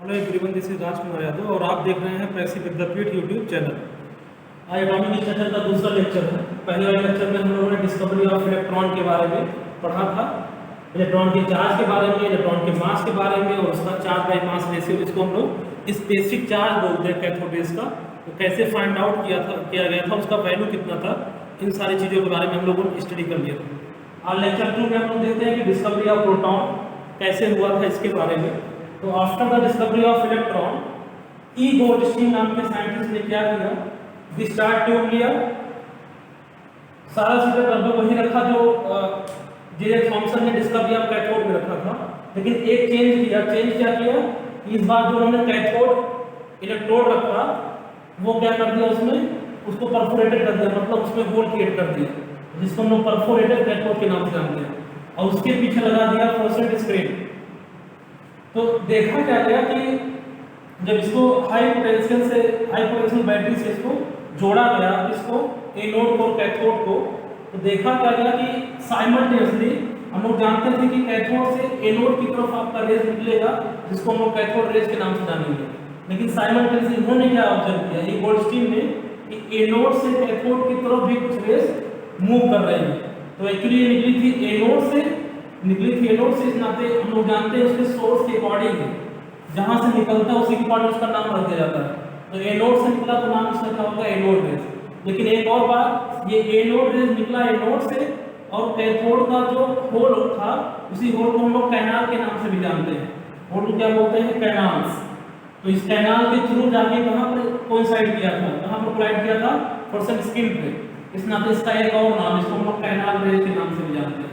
Hello everyone, this is Rajkumar Yadav और आप देख रहे हैं प्रेसी विद्यापीठ यूट्यूब चैनल। आज एटॉमिक स्ट्रक्चर का दूसरा लेक्चर है। पहले वाले लेक्चर में हम लोगों ने डिस्कवरी ऑफ इलेक्ट्रॉन के बारे में पढ़ा था, इलेक्ट्रॉन के चार्ज के बारे में, इलेक्ट्रॉन के मास के बारे में और उसका चार्ज बाई मास रेशियो, इसको हम लोग स्पेसिफिक चार्ज बोलते हैं कैथोड रेज का। तो कैसे फाइंड आउट किया गया था, उसका वैल्यू कितना था, इन सारी चीज़ों के बारे में हम लोगों ने स्टडी कर लिया था। आज लेक्चर 2 में हम लोग देखते हैं कि डिस्कवरी ऑफ प्रोटॉन कैसे हुआ था, इसके बारे में। तो after the discovery of electron, E Goldstein नाम के साइंटिस्ट ने क्या किया, डिस्चार्ज ट्यूब लिया, सारा चीजें लगभग वही रखा जो जे थॉमसन ने डिस्कवरी ऑफ कैथोड में रखा था, लेकिन एक चेंज किया। चेंज क्या किया, इस बार जो उन्होंने कैथोड इलेक्ट्रोड रखा वो क्या कर दिया, उसमें उसको परफोरेटेड कर दिया, मतलब उसमें होल क्रिएट कर दिया, जिसको हम लोग परफोरेटेड कैथोड के नाम से जानते हैं, और उसके पीछे लगा दिया फ्लोरोसेंट स्क्रीन। तो देखा क्या गया कि जब इसको हाई पोटेंशियल बैटरी से इसको जोड़ा गया, इसको एनोड को और कैथोड को, तो देखा क्या गया कि साइमल्टेनियसली हम लोग जानते थे कि कैथोड से एनोड की तरफ आपका रेज निकलेगा, जिसको हम लोग कैथोड रेज के नाम से जानेंगे। लेकिन साइमल्टेनियसली इन्होंने क्या ऑब्जर्व किया, ये गोल्डस्टीन ने, कि एनोड से कैथोड की तरफ भी कुछ रेज मूव कर रही है। तो एक्चुअली ये निकली थी एनोड से, इस नाते हम लोग जानते हैं उसके सोर्स के अकॉर्डिंग जहां से निकलता है उसी के अकॉर्डिंग उसका नाम रख दिया जाता है। तो एनोड से निकला तो नाम इसका क्या होगा, एनोड रेज। लेकिन एक और बात, ये एनोड रेज निकला एनोड से, और कैथोड का जो होल था, उसी होल को हम लोग कैनाल के नाम से भी जानते हैं। होल को क्या बोलते हैं, कैनाल्स। तो इस कैनाल के थ्रू जाके कहाँ पर कोइंसाइड किया था, कहाँ पर कोलाइड किया था, फ्लोरोसेंट स्क्रीन पे। इस नाते इसका एक और नाम, इसको हम लोग कैनाल रेज के नाम से भी जानते हैं।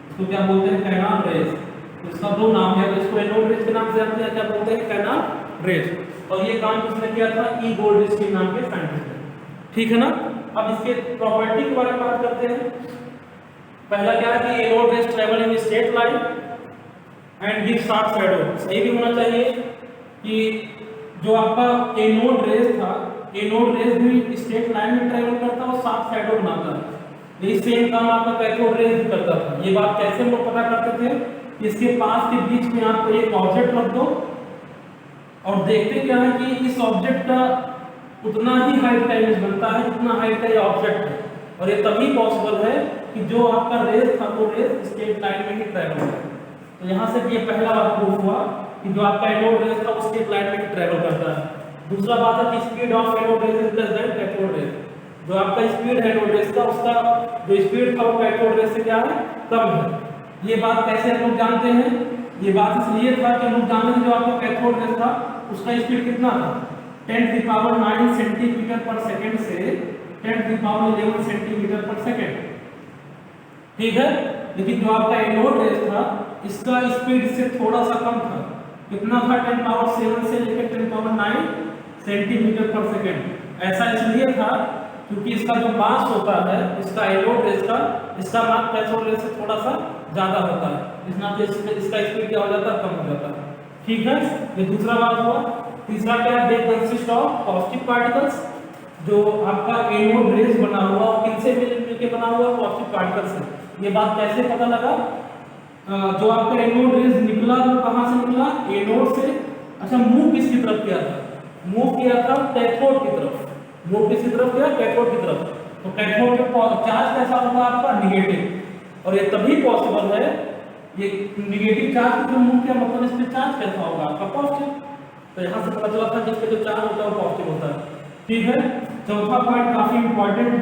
तो क्या बोलते हैं, कैनाल रेज। तो इसका दो नाम है, तो इसको एनोड रेज के नाम से जानते हैं, क्या बोलते हैं, कैनाल रेज। और ये काम किसने किया था, ई गोल्डस्टीन नाम के साइंटिस्ट ने। ठीक है ना। अब इसके प्रॉपर्टी के बारे में बात करते हैं। पहला क्या है कि anode rays travel in straight line and give sharp shadow. सही भी होना चाहिए कि जो आपका एनोड रेज था, एनोड रेज भी स्ट्रेट लाइन में ट्रेवल करता है और शार्प शैडो बनाता है। यही सेम काम आपका कैथोड रेज भी करता था। ये बात कैसे हम लोग पता करते थे, इसके पास के बीच में आप एक ऑब्जेक्ट रख दो और देखते क्या है कि इस ऑब्जेक्ट का उतना ही हाइट का इमेज बनता है जितना हाइट का ये ऑब्जेक्ट है। और ये तभी पॉसिबल है कि जो आपका रेज था वो रेज स्ट्रेट लाइन में ही ट्रैवल है। तो यहाँ से ये पहला बात प्रूफ हुआ कि जो आपका एनोड रेज था वो स्ट्रेट लाइन में ही ट्रैवल करता है। दूसरा बात है कि speed of anode rays is less than cathode rays. जो आपका स्पीड है एनोड रेज का, उसका जो स्पीड था वो कैथोड रेज से क्या है, कम है। ये बात कैसे हम लोग जानते हैं, ये बात इसलिए था कि हम लोग जानते हैं जो आपका कैथोड रेज था उसका स्पीड कितना था, 10⁹ सेंटीमीटर पर सेकंड से 10⁻11 सेंटीमीटर पर सेकंड। ठीक है। लेकिन जो आपका एनोड रेज था इसका स्पीड इससे थोड़ा सा कम था। कितना था, 10⁻7 से लेकर 10⁻9 सेंटीमीटर पर सेकंड। ऐसा इसलिए था क्योंकि इसका जो मास होता है, इसका एनोड रेज का, इसका मास कैथोड रेज से थोड़ा सा ज्यादा होता है। इस नाते इसका स्पीड क्या हो जाता है, कम हो जाता है। ठीक है, ये दूसरा बात हुआ। तीसरा क्या है, they consist of positive particles. जो आपका एनोड रेज बना हुआ किनसे मिलकर बना हुआ, पॉजिटिव पार्टिकल से। ये बात कैसे पता लगा, जो आपका एनोड रेज निकला वो कहां से निकला, एनोड से। अच्छा, मूव किसकी तरफ किया था, मूव किया था कैथोड की तरफ। मूव किसकी तरफ किया, कैथोड की तरफ। तो कैथोड का चार्ज कैसा होगा आपका, निगेटिव। और ये तभी पॉसिबल है, ये निगेटिव चार्ज की तरफ मूव किया, मतलब इस पे चार्ज कैसा होगा आपका, पॉजिटिव। तो यहाँ से पता चला था कि इस पे जो चार्ज होता है वो पॉजिटिव होता है। ठीक है। चौथा पॉइंट काफी इंपॉर्टेंट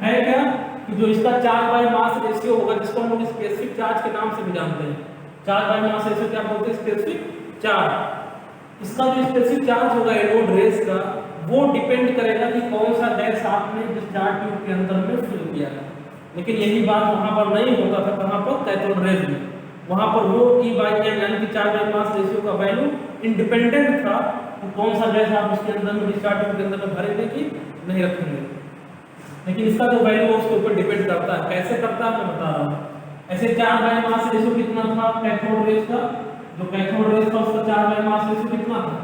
है क्या, कि जो इसका चार्ज बाय मास रेशियो होगा, जिसको हम लोग स्पेसिफिक चार्ज के नाम से भी जानते हैं। चार्ज बाय मास रेशियो क्या बोलते हैं, स्पेसिफिक चार्ज। इसका जो स्पेसिफिक चार्ज होगा एनोड रेज का, वो डिपेंड करेगा कि कौन सा गैस आपने डिस्चार्ज ट्यूब के अंदर में फिल किया है। लेकिन यही बात वहां पर नहीं होता था, कहां पर, कैथोड रेज में। वहां पर वो E/m यानी कि चार्ज बाय मास रेशियो का वैल्यू इंडिपेंडेंट था, तो कौन सा गैस आप उसके अंदर में डिस्चार्ज ट्यूब के अंदर में भरेंगे कि नहीं रखेंगे। लेकिन इसका जो वैल्यू है उसके ऊपर डिपेंड करता है। कैसे करता है मैं बता रहा हूँ। ऐसे चार्ज बाय मास रेशियो कितना था कैथोड रेज का, जो कैथोड रेज था उसका चार्ज बाय मास रेशियो कितना था,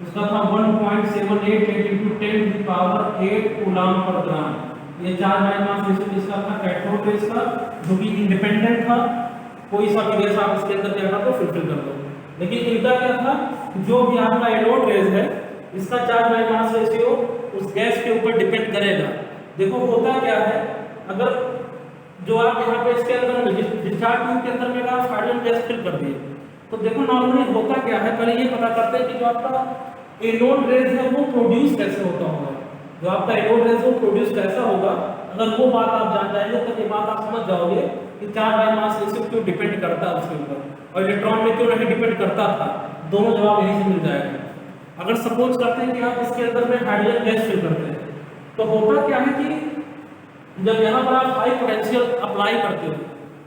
उसका था 1.78 × 10⁸ कूलम पर ग्राम। ये चार्ज बाय मास रेशियो किसका था, कैथोड रेज का, जो कि इंडिपेंडेंट था। कोई सा भी गैस आप इसके अंदर क्या कर दो, फिलफिल कर दो। लेकिन इनका क्या था, कि जो भी आपका एनोड रेज है इसका चार्ज बाय मास रेशियो उस गैस के ऊपर डिपेंड करेगा। देखो होता क्या है, अगर जो आप यहाँ पे इसके अंदर में डिस्चार्ज ट्यूब के अंदर में आप हाइड्रोजन गैस फिल कर दिए, तो देखो नॉर्मली होता क्या है, पहले ये पता करते हैं कि जो आपका एनोड रेज है वो प्रोड्यूस कैसे होता होगा, जो आपका एनोड रेज वो प्रोड्यूस कैसा होगा। अगर वो बात आप जान जाएंगे तो ये बात आप समझ जाओगे कि चार्ज बाय मास रेशियो क्यों डिपेंड करता है उसके ऊपर, और इलेक्ट्रॉन में क्यों नहीं डिपेंड करता था। दोनों जवाब यहीं से मिल जाएगा। अगर सपोज करते हैं कि आप इसके अंदर में हाइड्रोजन गैस फिल करते हैं, तो होता क्या है कि जब यहाँ पर आप हाई पोटेंशियल अप्लाई करते हो,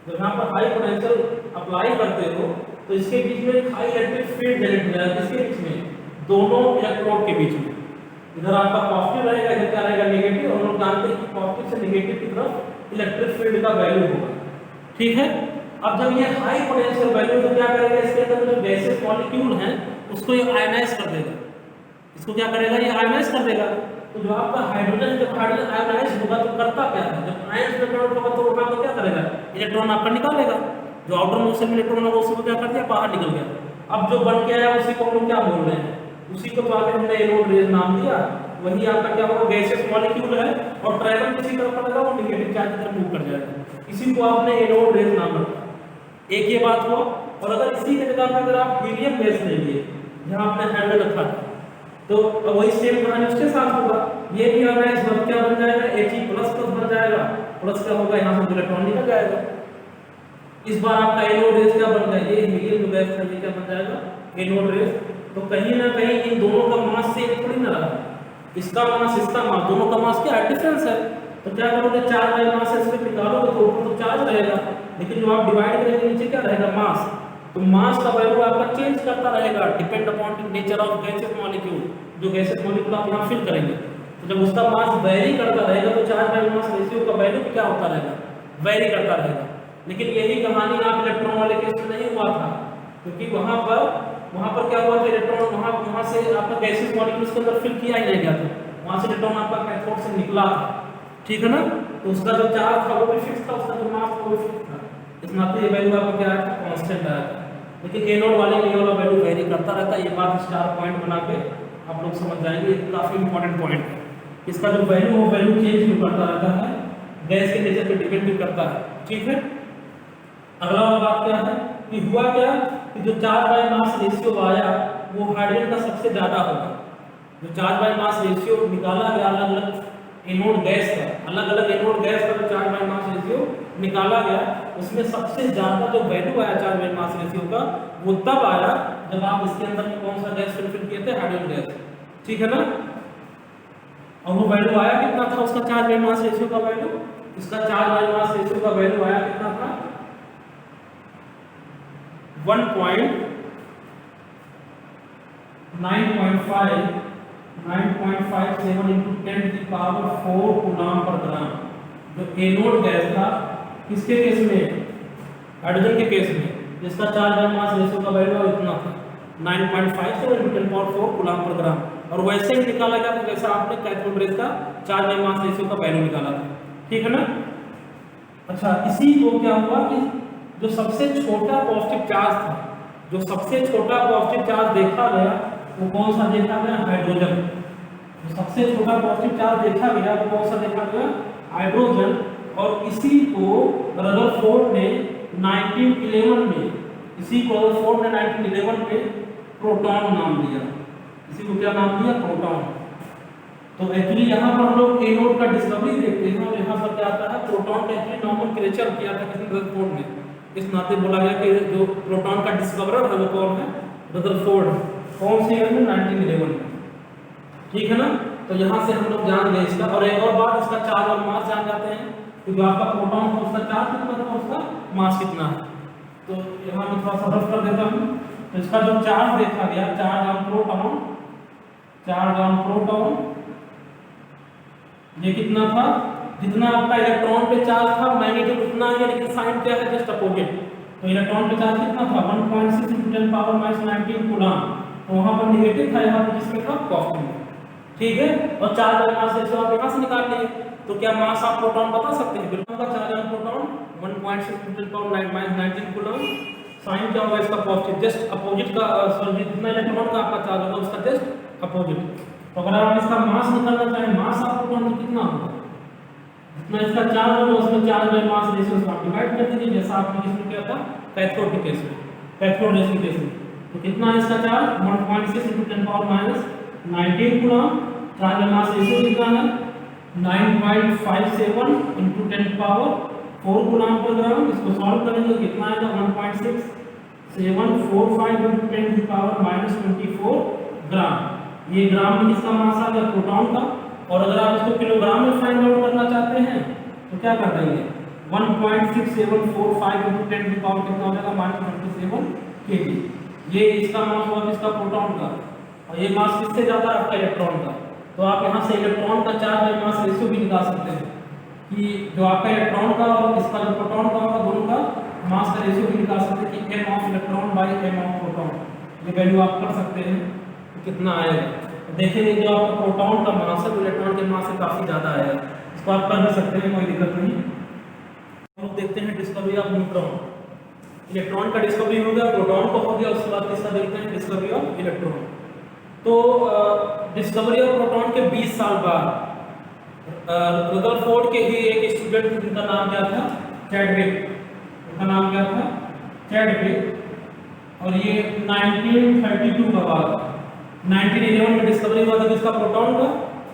जब यहाँ पर हाई पोटेंशियल अप्लाई करते हो तो इसके बीच में एक हाई इलेक्ट्रिक फील्ड जनरेट हो जाएगा, इसके बीच में दोनों इलेक्ट्रोड के बीच में। इधर आपका पॉजिटिव रहेगा, इधर क्या रहेगा नेगेटिव, और हम लोग जानते हैं कि पॉजिटिव से नेगेटिव की तरफ इलेक्ट्रिक फील्ड का वैल्यू होगा। ठीक है, अब जब ये हाई पोटेंशियल वैल्यू तो क्या करेगा, इसके अंदर जो गैसेस मॉलिक्यूल हैं उसको ये आयनाइज कर देगा। इसको क्या करेगा, ये आयनाइज कर देगा। तो जो आपका हाइड्रोजन, जब हाइड्रोजन आयनाइज होगा तो करता क्या है, जब आयन में कन्वर्ट होगा तो वहां पर क्या करेगा, इलेक्ट्रॉन आपका निकालेगा। जो आउटर मोशन में इलेक्ट्रॉन होगा उसको क्या कर दिया, बाहर निकल गया। अब जो बन के आया उसी को हम लोग क्या बोल रहे हैं, उसी को तो आगे हमने एनोड रेज नाम दिया। वही आपका क्या होगा, गैसेस मॉलिक्यूल है और ट्रैवल किसी तरफ करेगा, वो नेगेटिव चार्ज की तरफ मूव कर जाएगा। इसी को आपने एनोड रेज नाम रखा। एक ये बात हुआ। और अगर इसी के जगह पर अगर आप हीलियम गैस ले लिए जहां आपने हैंडल रखा था, तो वही सेम कहानी उसके साथ होगा। ये भी हमारा इस वक्त क्या बन जाएगा, He+ बन जाएगा। प्लस क्या होगा, यहाँ से इलेक्ट्रॉन निकल जाएगा। इस बार आपका एनोड रेज क्या बन जाएगा, ये हीलियम जो गैस था ये क्या बन जाएगा, एनोड रेज। तो कहीं ना कहीं इन दोनों का मास से थोड़ी ना रहा, इसका मास इसका मास, दोनों का मास क्या है, डिफरेंस है। तो क्या करोगे, चार्ज बाय मास से इसको निकालोगे तो ऊपर तो चार्ज रहेगा, लेकिन जो आप डिवाइड करेंगे नीचे क्या रहेगा, मास। तो मास का वैल्यू आपका चेंज करता रहेगा depend upon the nature of gases molecule. जो गैसेस मॉलिक्यूल आप यहाँ फिल करेंगे तो जब उसका मास वेरी करता रहेगा तो चार्ज बाय मास रेशियो का वैल्यू क्या होता रहेगा, वेरी करता रहेगा। लेकिन यही कहानी आप इलेक्ट्रॉन वाले केस में नहीं हुआ था, क्योंकि वहां पर क्या हुआ था, इलेक्ट्रॉन वहां से आपका गैसेस मॉलिक्यूल्स के अंदर फिल किया ही नहीं गया था, वहां से इलेक्ट्रॉन आपका कैथोड से निकला था। ठीक है ना, तो उसका जो चार्ज था वो भी फिक्स था, उसका जो मास था वो भी फिक्स था। इस नाते ये वैल्यू आपका क्या आया था, कांस्टेंट आया था। लेकिन एनोड वाले में ये वाला वैल्यू वेरी करता रहता है। ये बात स्टार पॉइंट बना के आप लोग समझ जाएंगे, काफी इंपॉर्टेंट पॉइंट है। इसका जो वैल्यू वो वैल्यू चेंज भी करता रहता है, गैस के नेचर पे डिपेंड भी करता है। ठीक है, अगला बात क्या है कि हुआ क्या कि जो चार्ज बाय मास रेशियो आया वो हाइड्रोजन का सबसे ज्यादा होगा। जो चार्ज बाय मास रेशियो निकाला गया अलग अलग एनोड गैस का, अलग अलग एनोड गैस का जो चार्ज बाय मास रेशियो निकाला गया, उसमें सबसे ज्यादा जो वैल्यू आया चार्ज बाय मास रेशियो का वो तब आया जब आप इसके अंदर में कौन सा गैस फिल किए थे, हाइड्रोजन गैस। ठीक है ना, और वो वैल्यू आया कितना था उसका चार्ज बाय मास रेशियो का वैल्यू, इसका चार्ज बाय मास रेशियो का वैल्यू आया कितना था, 9.57 into 10⁴ कूलम पर ग्राम। जो एनोड गैस था किसके केस में, हाइड्रोजन के केस में, जिसका चार्ज बाय मास रेशियो का वैल्यू इतना था 9.57 into 10⁴ कूलम पर ग्राम। और वैसे ही निकाला गया था जैसा आपने कैथोड रेज का चार्ज बाय मास रेशियो का वैल्यू निकाला था। ठीक है ना, अच्छा इसी को क्या हुआ कि जो सबसे छोटा पॉजिटिव चार्ज था, जो सबसे छोटा पॉजिटिव चार्ज देखा गया वो कौन सा देखा गया, हाइड्रोजन। जो सबसे छोटा पॉजिटिव चार्ज देखा गया वो कौन सा देखा गया, हाइड्रोजन। और इसी को रदरफोर्ड ने 1911 में, इसी को रदरफोर्ड ने 1911 में प्रोटॉन नाम दिया। इसी को क्या नाम दिया, प्रोटॉन। तो एक्चुअली यहाँ पर हम लोग एनोड का डिस्कवरी देखते हैं और यहाँ पर क्या आता है, प्रोटॉन का एक्चुअली नॉमेनक्लेचर किया था किसी रदरफोर्ड ने। इस नाते बोला गया कि जो प्रोटॉन का डिस्कवरर है वो कौन है, रदरफोर्ड। कौन से ईयर में, 1911 में। ठीक है ना, तो यहाँ से हम लोग जान गए इसका। और एक और बात, इसका चार्ज और मास जान जाते हैं कि जो आपका प्रोटॉन है उसका चार्ज कितना था, उसका मास कितना है। तो यहाँ मैं थोड़ा सा रफ कर देता हूँ। तो इसका जो चार्ज देखा गया, charge on proton, charge on proton ये कितना था, जितना आपका इलेक्ट्रॉन पे चार्ज था मैग्नीट्यूड उतना ही, लेकिन साइन क्या है, जस्ट अपोजिट। तो इलेक्ट्रॉन पे चार्ज कितना था, 1.6 × 10⁻⁻19 कूलम। तो वहां पर नेगेटिव था, यहाँ पर जिसमें था पॉजिटिव। ठीक है, और चार्ज बाय मास रेशियो आप यहाँ से निकाल लिए। तो क्या मास आप प्रोटॉन बता सकते हैं, बिल्कुल का charge on proton 1.6 × 10⁻⁹ coulomb. Sign क्या होगा इसका पॉजिटिव, जस्ट अपोजिट का सॉरी जितना इलेक्ट्रॉन का आपका चार्ज होगा उसका जस्ट अपोजिट। तो अगर आप इसका मास निकालना चाहें, मास आप प्रोटॉन कितना होगा, जितना इसका चार्ज होगा उसमें चार्ज बाय मास रेशियो से डिवाइड कर दीजिए, जैसा आपने किसमें किया था कैथोड के केस में, कैथोड रेस के केस में। तो कितना है इसका charge 1.6 × 10⁻19 coulomb, charge by mass ratio कितना है 9.57 × 10⁴ कूलम पर ग्राम। इसको सॉल्व करेंगे कितना आएगा 1.6745 × 10⁻24 ग्राम। ये ग्राम में किसका मास आ गया प्रोटॉन का। और अगर आप इसको किलोग्राम में फाइंड आउट करना चाहते हैं तो क्या कर देंगे 1.6745 × 10 कितना हो जाएगा -27 kg। ये इसका मास हुआ किसका प्रोटॉन का, और ये मास किससे ज्यादा आपका इलेक्ट्रॉन का। तो आप यहाँ से इलेक्ट्रॉन का चार्ज बाय मास रेशियो भी निकाल सकते हैं कि जो आपका इलेक्ट्रॉन का और इसका जो प्रोटॉन का होगा दोनों का मास का रेशियो भी निकाल सकते हैं कि m of electron by m of proton. ये वैल्यू आप कर सकते हैं तो कितना आएगा। तो देखेंगे जो आपका प्रोटॉन का मास है वो इलेक्ट्रॉन के मास से काफ़ी ज़्यादा आएगा। इसको आप कर भी सकते हैं, कोई दिक्कत नहीं। हम लोग देखते हैं डिस्कवरी ऑफ न्यूट्रॉन। इलेक्ट्रॉन का डिस्कवरी हो गया, प्रोटॉन का हो गया, उसके बाद किसका देखते हैं डिस्कवरी ऑफ इलेक्ट्रॉन। तो डिस्कवरी ऑफ प्रोटॉन के 20 साल बाद रदरफोर्ड के ही एक स्टूडेंट थे जिनका नाम क्या था चैडविक, उनका नाम क्या था चैडविक, और ये 1932 का बाद 1911 में डिस्कवरी हुआ था किसका प्रोटॉन का।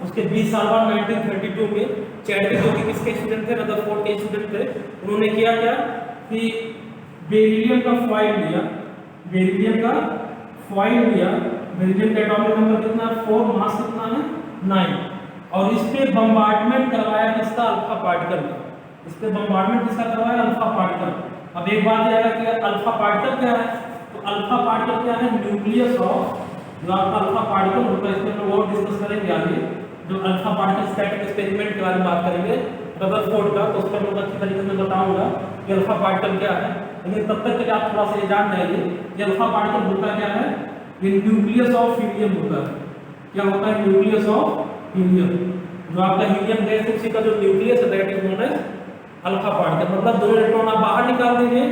उसके 20 साल बाद 1932 में चैडविक जो कि किसके स्टूडेंट थे रदरफोर्ड के स्टूडेंट थे, उन्होंने किया क्या कि बेरिलियम का फॉइल लिया, बेरिलियम का फॉइल लिया, बेरिलियम का एटॉमिक नंबर कितना है 4, मास कितना है 9, और इस पे बम्बार्डमेंट करवाया किसका अल्फा पार्टिकल का। इस पे बम्बार्डमेंट किसका करवाया अल्फा पार्टिकल। अब एक बात यह है कि अल्फा पार्टिकल क्या है, तो अल्फा पार्टिकल क्या है न्यूक्लियस ऑफ जो आपका अल्फा पार्टिकल होता है, इसमें हम और डिस्कस करेंगे आगे। जो अल्फा पार्टिकल स्टैटिक एक्सपेरिमेंट के बारे में बात करेंगे रदरफोर्ड का, तो उस पर मैं अच्छी तरीके से बताऊंगा कि अल्फा पार्टिकल क्या है। लेकिन तब तक के लिए आप थोड़ा सा ये जान जाइए कि अल्फा पार्टिकल होता क्या है, ये न्यूक्लियस ऑफ हीलियम होता है। क्या होता है न्यूक्लियस ऑफ हीलियम। जो आपका हीलियम गैस उसी का जो न्यूक्लियस है that is known as alpha particle. मतलब दो इलेक्ट्रॉन आप बाहर निकाल देंगे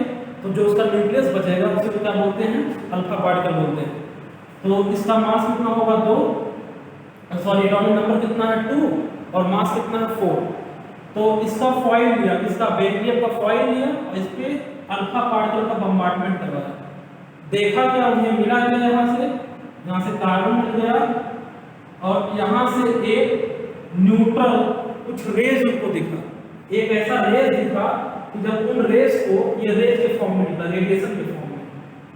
तो जो उसका न्यूक्लियस बचेगा उसे क्या बोलते हैं अल्फा पार्टिकल बोलते हैं। तो इसका मास कितना होगा 2, सॉरी एटॉमिक नंबर कितना है 2 और मास कितना है 4। तो इसका फॉइल लिया, इसका बेरिलियम का फॉइल लिया और इस पे अल्फा पार्टिकल का बम्बार्डमेंट करवाया। देखा क्या उन्हें मिला क्या, यहाँ से कार्बन मिल गया और यहाँ से एक न्यूट्रल कुछ रेज उनको दिखा, एक ऐसा रेज दिखा कि जब उन रेज को ये रेज के फॉर्म में दिखा, रेडिएशन के फॉर्म में,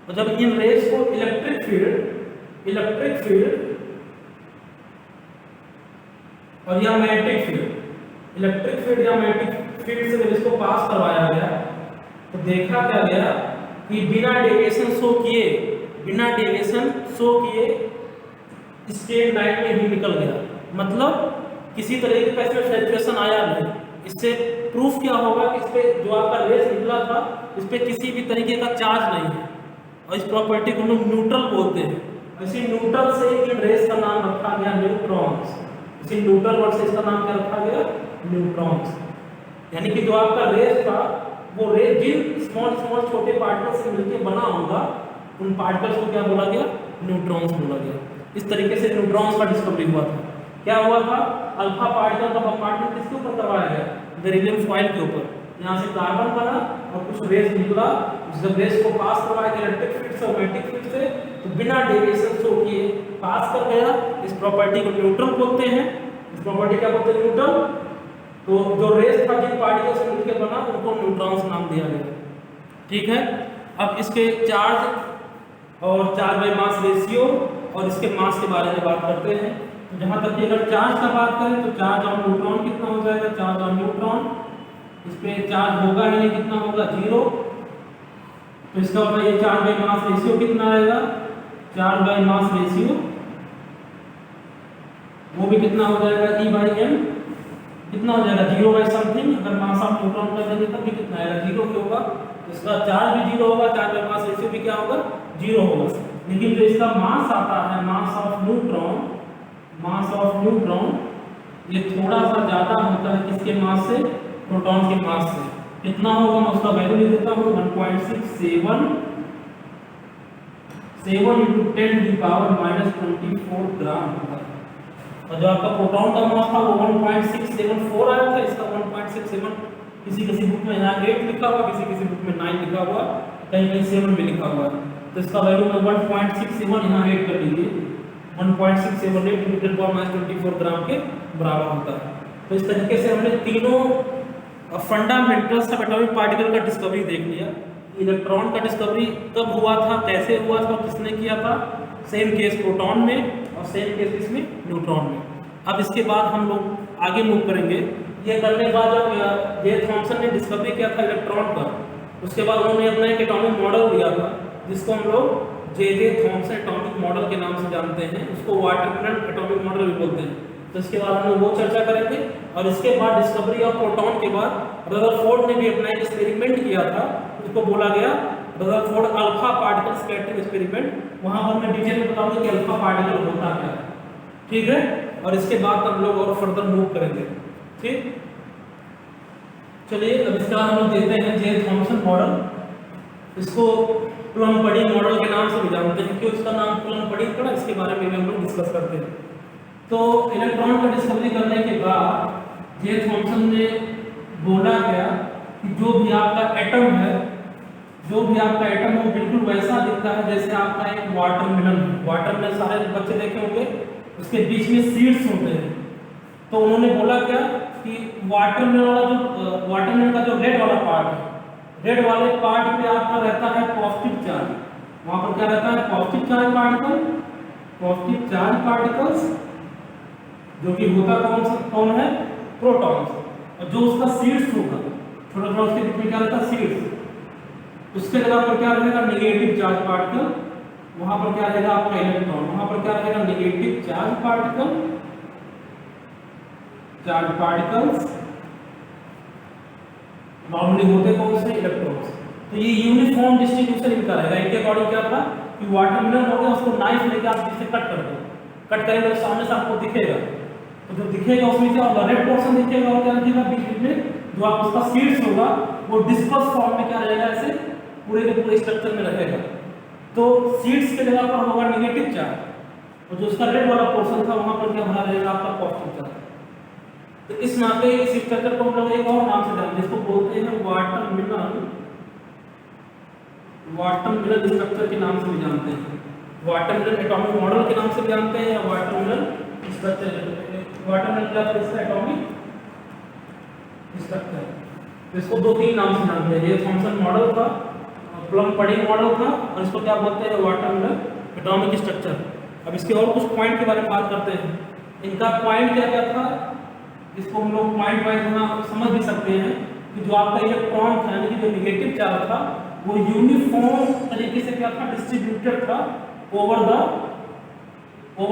और जब इन रेज को इलेक्ट्रिक फील्ड और या मैग्नेटिक फील्ड, इलेक्ट्रिक फील्ड या मैग्नेटिक फील्ड से जब इसको पास करवाया गया तो देखा क्या गया कि बिना डेविएशन शो किए स्ट्रेट लाइन में ही निकल गया। मतलब किसी तरीके का इसमें फ्लक्चुएशन आया नहीं। इससे प्रूफ क्या होगा कि इस पे जो आपका रेस निकला था इस पे किसी भी तरीके का चार्ज नहीं है, और इस प्रॉपर्टी को लोग न्यूट्रल बोलते हैं। इसी न्यूट्रल से इन रेस का नाम रखा गया न्यूट्रॉन्स। इसी न्यूट्रल वर्ड से इसका नाम क्या रखा गया न्यूट्रॉन्स। यानी कि जो आपका रेस था वो रेस जिन स्मॉल छोटे पार्टिकल से मिलकर बना होगा उन पार्टिकल्स को क्या बोला गया न्यूट्रॉन्स बोला गया। इस तरीके से न्यूट्रॉन्स का डिस्कवरी हुआ था। क्या हुआ था अल्फा पार्टिकल का बम्बार्डमेंट किसके ऊपर करवाया गया बेरिलियम फॉइल के ऊपर। यहाँ से कार्बन बना और कुछ रेस निकला, जब रेस को पास करवाया गया इलेक्ट्रिक फील्ड से और मैग्नेटिक फील्ड से तो बिना डेविएशन शो किए पास कर गया। इस प्रॉपर्टी को न्यूट्रल बोलते हैं। इस प्रॉपर्टी क्या बोलते हैं न्यूट्रल। तो जो रेस था जिन पार्टिकल से मिलकर बना उनको न्यूट्रॉन्स नाम दिया गया। ठीक है, अब इसके चार्ज और चार्ज बाय मास रेशियो और इसके मास के बारे में बात करते हैं। तो जहाँ तक कि अगर चार्ज का बात करें तो चार्ज ऑन न्यूट्रॉन कितना हो जाएगा, चार्ज ऑन न्यूट्रॉन इस पे चार्ज होगा ही नहीं, कितना होगा 0। तो इसका मतलब ये चार्ज बाय मास रेशियो कितना आएगा, चार्ज बाय मास रेशियो वो भी कितना हो जाएगा E/m कितना हो जाएगा 0/समथिंग। अगर मास ऑफ न्यूट्रॉन कर देंगे तब भी कितना आएगा 0 ही होगा। तो इसका चार्ज भी 0 होगा, चार्ज बाय मास रेशियो भी क्या होगा 0 होगा। लेकिन जो इसका मास आता है मास ऑफ न्यूट्रॉन ये थोड़ा सा ज़्यादा होता है किसके मास से, प्रोटॉन के मास से। कितना होगा मैं उसका वैल्यू लिख देता हूँ 1.67 7 × 10⁻⁻24 ग्राम होता है। और जो आपका प्रोटॉन का मास था वो 1.674 आया था, इसका 1.67, किसी किसी बुक में यहाँ 8 लिखा हुआ, किसी किसी बुक में 9 लिखा हुआ, कहीं कहीं 7 भी लिखा हुआ है। तो इसका वैल्यू में 1.67 यहाँ ऐड कर लीजिए, 1.678 × 10⁻24 ग्राम के बराबर होता है। तो इस तरीके से हमने तीनों फंडामेंटल्स ऑफ एटॉमिक पार्टिकल का डिस्कवरी देख लिया। इलेक्ट्रॉन का डिस्कवरी कब हुआ था, कैसे हुआ था, किसने किया था। सेम केस प्रोटॉन में और सेम केस इसमें न्यूट्रॉन में। अब इसके बाद हम लोग आगे मूव करेंगे। ये करने के बाद जब जे थॉमसन ने डिस्कवरी किया था इलेक्ट्रॉन का, उसके बाद उन्होंने अपना एक एटॉमिक मॉडल दिया था जिसको हम लोग जे थॉमसन एटॉमिक मॉडल के नाम से जानते हैं, उसको वाटरमेलन एटॉमिक मॉडल भी बोलते हैं। तो इसके बाद हम लोग वो चर्चा करेंगे। और इसके बाद डिस्कवरी ऑफ प्रोटॉन के बाद रदरफोर्ड ने भी अपना एक एक्सपेरिमेंट किया था, उसको बोला गया Rutherford alpha particle scattering experiment. वहां पर मैं डिटेल में बताऊंगा कि अल्फा पार्टिकल होता क्या है, ठीक है। और इसके बाद हम लोग और फर्दर मूव करेंगे, ठीक। चलिए अब इसका हम लोग देखते हैं जे थॉमसन मॉडल। इसको प्लम-पडिंग मॉडल के नाम से भी जानते हैं। क्यों इसका नाम प्लम-पडिंग पड़ा, इसके बारे में भी हम लोग डिस्कस करते हैं। तो इलेक्ट्रॉन का डिस्कवरी करने के बाद जे थॉमसन ने बोला गया कि जो भी आपका एटम है, जो भी आपका एटम है वो बिल्कुल वैसा दिखता है जैसे आपका एक वाटरमेलन। वाटरमेलन सारे बच्चे देखे होंगे, उसके बीच में सीड्स होते हैं। तो उन्होंने बोला क्या कि वाटरमेलन का जो रेड वाला पार्ट है, रेड वाले पार्ट पे आपका रहता है पॉजिटिव चार्ज। वहां पर क्या रहता है, positive charge particle, positive charge particles, जो कि होता कौन है, प्रोटॉन्स। और जो उसका सीड्स होगा, थोड़ा थोड़ा उसके बीच में क्या रहता है, सीड्स। उसके जगह पर क्या रहेगा, नेगेटिव चार्ज पार्टिकल। वहां पर क्या रहेगा आपका इलेक्ट्रॉन, वहां पर क्या रहेगा, negative charge particle, charge particles. Normally होते कौन से, इलेक्ट्रॉन्स। तो ये यूनिफॉर्म डिस्ट्रीब्यूशन इनका रहेगा। इनके अकॉर्डिंग क्या था कि वाटरमेलन हो गया, उसको नाइफ लेके आप इसे कट कर दो, कट करेंगे तो सामने से आपको दिखेगा। तो जो दिखेगा उसमें से और रेड पोर्शन दिखेगा और क्या दिखेगा बीच में, जो आप उसका सीड्स होगा वो डिस्पर्स फॉर्म में क्या रहेगा, ऐसे पूरे के पूरे स्ट्रक्चर में रहेगा। तो सीड्स के जगह पर होगा नेगेटिव चार्ज, और जो उसका रेड वाला पोर्शन था वहां पर क्या बना रहेगा आपका पॉजिटिव चार्ज। तो इस नाते इस स्ट्रक्चर को हम लोग एक और नाम से जानते हैं, जिसको बोलते हैं वाटरमेलन स्ट्रक्चर के नाम से भी जानते हैं। वाटरमेलन एटॉमिक मॉडल के नाम से भी जानते हैं, या वाटरमेलन स्ट्रक्चर। वाटरमेलन क्या है, इसका एटॉमिक स्ट्रक्चर। तो इसको दो तीन नाम से जानते हैं। ये थॉमसन मॉडल था, प्लम-पडिंग मॉडल था, और इसको क्या बोलते हैं, वाटरमेलन एटॉमिक स्ट्रक्चर। अब इसके और कुछ पॉइंट के बारे में बात करते हैं। इनका पॉइंट क्या क्या था, इसको हम लोग पॉइंट वाइज समझ भी सकते हैं कि जो आपका इलेक्ट्रॉन था, यानी कि जो नेगेटिव चार्ज था, वो यूनिफॉर्म तरीके से क्या था, डिस्ट्रीब्यूटेड था ओवर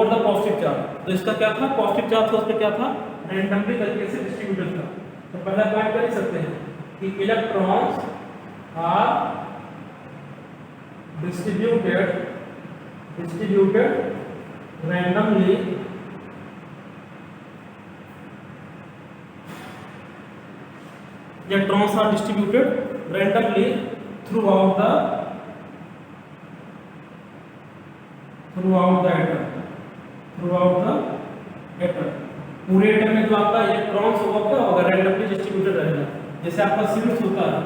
द पॉजिटिव चार्ज। तो इसका क्या था, पॉजिटिव चार्ज था, उस पर क्या था, रैंडमली तरीके से डिस्ट्रीब्यूटेड था। तो पहला पॉइंट कर सकते हैं कि electrons are distributed randomly electrons are distributed randomly throughout the atom। पूरे एटम में जो आपका इलेक्ट्रॉन्स होगा क्या होगा, रैंडमली डिस्ट्रीब्यूटेड रहेगा। जैसे आपका सीड्स होता है,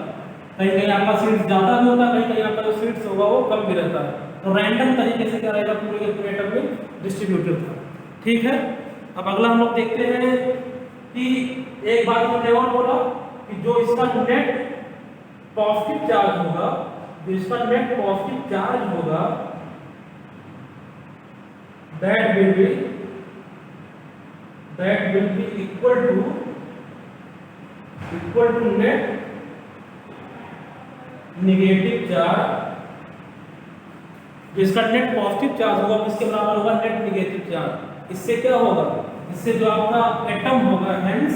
कहीं कहीं आपका सीड्स ज्यादा भी होता है, कहीं कहीं आपका जो सीड्स होगा वो कम भी रहता है। तो रैंडम तरीके से क्या रहेगा, पूरे के पूरे एटम में डिस्ट्रीब्यूटेड था, ठीक है। अब अगला हम लोग देखते हैं कि एक बात हमने और बोला कि जो इसका नेट पॉजिटिव चार्ज होगा, जो इसका नेट पॉजिटिव चार्ज होगा, that will be equal to net negative charge. जिसका नेट पॉजिटिव चार्ज होगा किसके बराबर होगा, नेट नेगेटिव चार्ज। इससे क्या होगा, इससे जो आपका एटम होगा, hence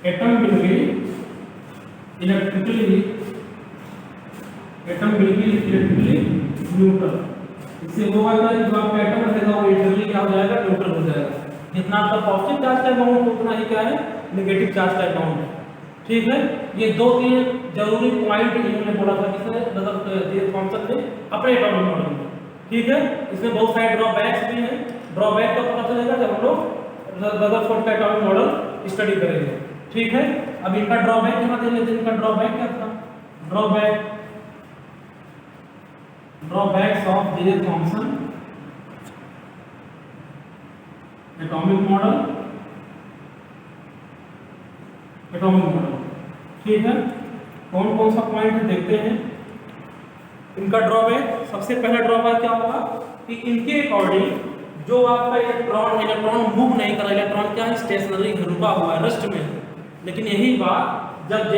atom will be electrically neutral. इससे होगा क्या, जो आपका एटम रहेगा वो इलेक्ट्रिकली क्या हो जाएगा, न्यूट्रल हो जाएगा। जितना आपका पॉजिटिव चार्ज का अमाउंट उतना ही क्या है, नेगेटिव चार्ज का अमाउंट है, ठीक है। ये 2-3 जरूरी पॉइंट इन्होंने बोला था, किसने, जे थॉमसन ने अपने एटॉमिक मॉडल में। ठीक है, इसमें बहुत सारे ड्रॉबैक्स भी हैं। ड्रॉबैक का पता चलेगा जब हम लोग रदरफोर्ड का एटॉमिक मॉडल स्टडी करेंगे। ठीक है, अब इनका ड्रॉबैक यहाँ दे लेते हैं। इनका ड्रॉबैक क्या था? Drawbacks of J Thomson atomic model. ठीक है, कौन कौन सा पॉइंट देखते हैं इनका ड्रॉबैक। सबसे पहला ड्रॉबैक क्या होगा कि इनके अकॉर्डिंग जो आपका इलेक्ट्रॉन मूव नहीं कर रहा, इलेक्ट्रॉन क्या है, स्टेशनरी रुका हुआ है, रेस्ट में। लेकिन यही बात जब जब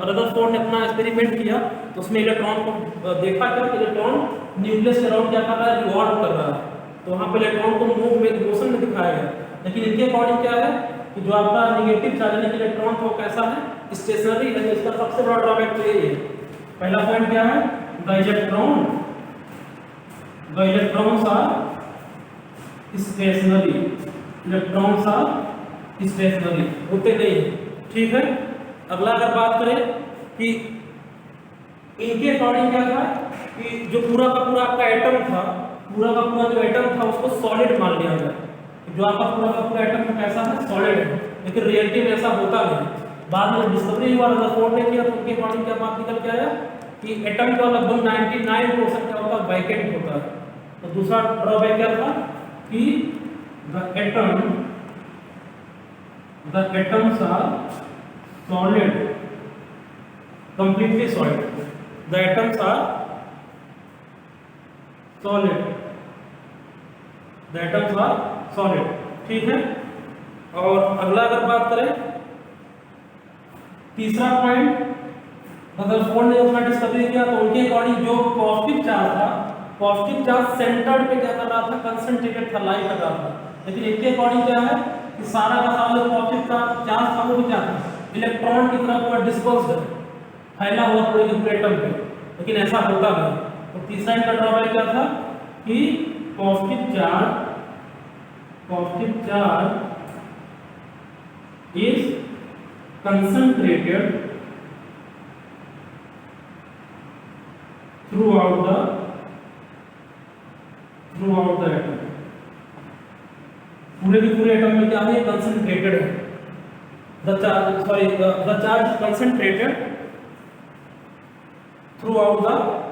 रदरफोर्ड ने अपना एक्सपेरिमेंट किया तो उसमें इलेक्ट्रॉन को देखा क्या, इलेक्ट्रॉन न्यूक्लियस के अराउंड क्या कर रहा है, रिवॉल्व कर रहा है। तो वहाँ पे इलेक्ट्रॉन को मोशन में दिखाया गया। लेकिन इनके अकॉर्डिंग क्या है कि जो आपका निगेटिव चार्ज यानी कि इलेक्ट्रॉन तो कैसा है, स्टेशनरी है। इसका सबसे बड़ा ड्रॉबैक तो यही है। पहला पॉइंट क्या है, the electrons are stationary. Electrons are stationary, होते नहीं। ठीक है, अगला अगर बात करें कि इनके अकॉर्डिंग क्या था कि जो पूरा का पूरा आपका एटम था, पूरा का पूरा जो एटम था उसको सॉलिड मान लिया गया। जो आपका पूरा का पूरा एटम कैसा है, सॉलिड है। लेकिन रियलिटी में ऐसा होता नहीं। बाद में डिस्कवरी हुआ, रदरफोर्ड ने किया, तो उनके अकॉर्डिंग क्या बात निकल के आया कि एटम का लगभग 99% क्या होता है, वैकेंट होता है। तो दूसरा ड्रॉबैक क्या था कि the atoms are solid, completely solid. The atoms are solid, the atoms are solid. ठीक है, और अगला अगर बात करें तीसरा पॉइंट, रदरफोर्ड ने उसका डिस्कवरी किया तो उनके अकॉर्डिंग जो पॉजिटिव चार्ज था, पॉजिटिव चार्ज सेंटर्ड पे क्या कर रहा था, कंसंट्रेटेड था, लाई कर रहा था। लेकिन इनके अकॉर्डिंग क्या है कि सारा का सारा जो पॉजिटिव चार्ज था वो भी क्या था, इलेक्ट्रॉन की तरह पूरा डिस्पर्स्ड है, फैला हुआ पूरे एटम पे। लेकिन ऐसा होता नहीं। तो तीसरा इनका ड्रॉबैक क्या था कि positive charge is concentrated throughout the atom। पूरे के पूरे एटम में क्या है, कंसंट्रेटेड है। The charge concentrated through out the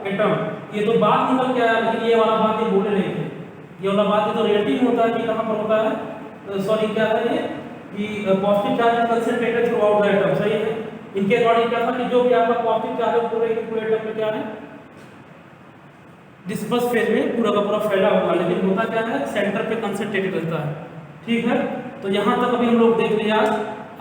atom. ये तो बात निकल के आया, लेकिन ये वाला बात ये बोले नहीं थे। ये वाला बात तो रियलिटी में होता है कि कहाँ पर होता है, क्या है ये कि positive charge concentrated through out the atom. सही है। इनके अकॉर्डिंग क्या था कि जो भी आपका पॉजिटिव चार्ज है पूरे के पूरे एटम में क्या है, डिस्पर्स फेज में पूरा का पूरा फैला हुआ, लेकिन होता क्या है, सेंटर पे कंसंट्रेटेड रहता है। ठीक है, तो यहाँ तक अभी हम लोग देख लिया।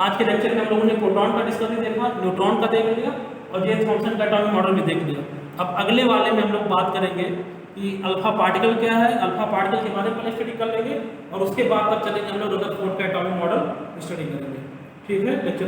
आज के लेक्चर में हम लोगों ने प्रोटॉन का डिस्कवरी देखा, न्यूट्रॉन का देख लिया और जे थॉमसन का एटॉमिक मॉडल भी देख लिया। अब अगले वाले में हम लोग बात करेंगे कि अल्फा पार्टिकल क्या है, अल्फा पार्टिकल के बारे में पहले स्टडी कर लेंगे और उसके बाद तक चलेंगे हम लोग रदरफोर्ड का एटॉमिक मॉडल स्टडी करेंगे। ठीक है, लेक्चर